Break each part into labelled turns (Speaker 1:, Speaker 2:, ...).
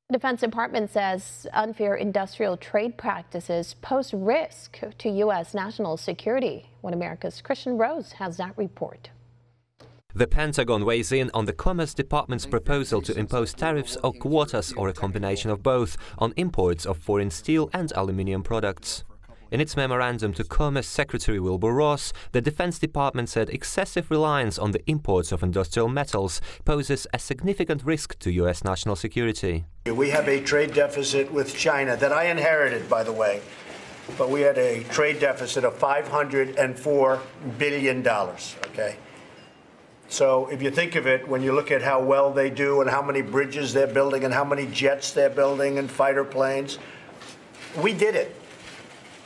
Speaker 1: The Defense Department says unfair industrial trade practices pose risk to U.S. national security. One America's Kristian Rouz has that report.
Speaker 2: The Pentagon weighs in on the Commerce Department's proposal to impose tariffs or quotas, or a combination of both, on imports of foreign steel and aluminium products. In its memorandum to Commerce Secretary Rouz, the Defense Department said excessive reliance on the imports of industrial metals poses a significant risk to U.S. national security.
Speaker 3: We have a trade deficit with China that I inherited, by the way, but we had a trade deficit of $504 billion, okay? So if you think of it, when you look at how well they do and how many bridges they're building and how many jets they're building and fighter planes, we did it.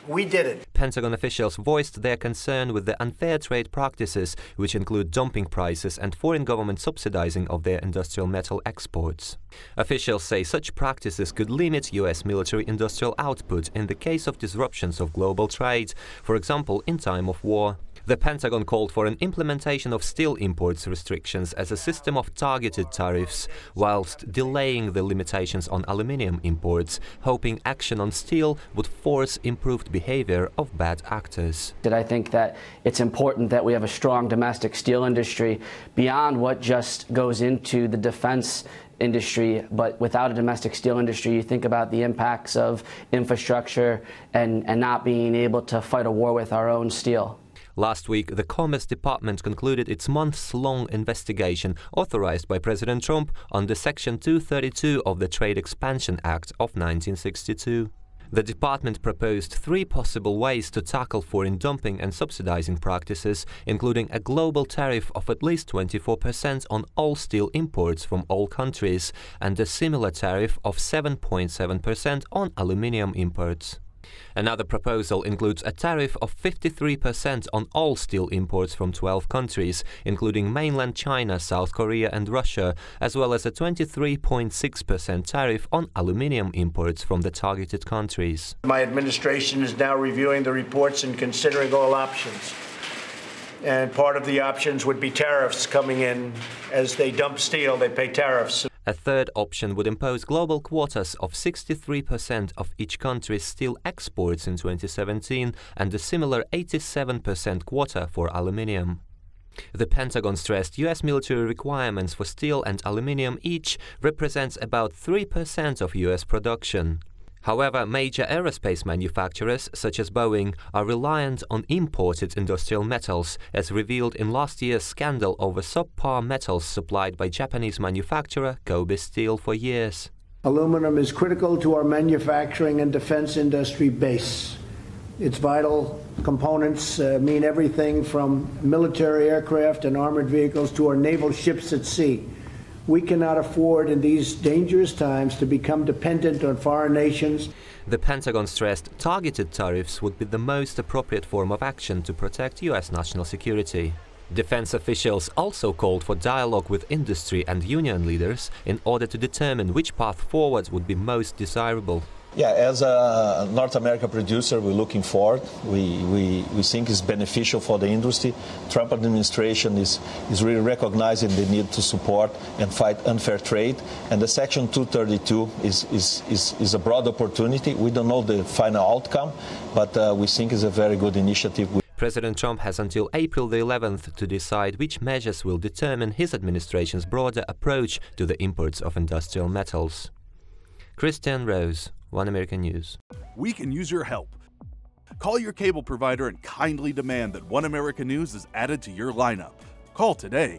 Speaker 3: We did it.
Speaker 2: Pentagon officials voiced their concern with the unfair trade practices, which include dumping prices and foreign government subsidizing of their industrial metal exports. Officials say such practices could limit U.S. military industrial output in the case of disruptions of global trade, for example, in time of war. The Pentagon called for an implementation of steel imports restrictions as a system of targeted tariffs, whilst delaying the limitations on aluminium imports, hoping action on steel would force improved behavior of bad actors.
Speaker 4: I think that it's important that we have a strong domestic steel industry beyond what just goes into the defense industry, but without a domestic steel industry, you think about the impacts of infrastructure and not being able to fight a war with our own steel.
Speaker 2: Last week, the Commerce Department concluded its months-long investigation authorized by President Trump under Section 232 of the Trade Expansion Act of 1962. The department proposed 3 possible ways to tackle foreign dumping and subsidizing practices, including a global tariff of at least 24% on all steel imports from all countries and a similar tariff of 7.7% on aluminium imports. Another proposal includes a tariff of 53% on all steel imports from 12 countries, including mainland China, South Korea and Russia, as well as a 23.6% tariff on aluminium imports from the targeted countries.
Speaker 3: My administration is now reviewing the reports and considering all options. And part of the options would be tariffs coming in. As they dump steel, they pay tariffs.
Speaker 2: A third option would impose global quotas of 63% of each country's steel exports in 2017 and a similar 87% quota for aluminium. The Pentagon stressed U.S. military requirements for steel and aluminium each represents about 3% of U.S. production. However, major aerospace manufacturers, such as Boeing, are reliant on imported industrial metals, as revealed in last year's scandal over subpar metals supplied by Japanese manufacturer Kobe Steel for years.
Speaker 3: Aluminum is critical to our manufacturing and defense industry base. Its vital components mean everything from military aircraft and armored vehicles to our naval ships at sea. We cannot afford in these dangerous times to become dependent on foreign nations.
Speaker 2: The Pentagon stressed targeted tariffs would be the most appropriate form of action to protect U.S. national security. Defense officials also called for dialogue with industry and union leaders in order to determine which path forward would be most desirable.
Speaker 5: Yeah, as a North America producer, we're looking forward. We think it's beneficial for the industry. Trump administration is really recognizing the need to support and fight unfair trade. And the Section 232 is a broad opportunity. We don't know the final outcome, but we think it's a very good initiative.
Speaker 2: President Trump has until April the 11th to decide which measures will determine his administration's broader approach to the imports of industrial metals. Kristian, Rouz, One American News.
Speaker 6: We can use your help. Call your cable provider and kindly demand that One American News is added to your lineup. Call today.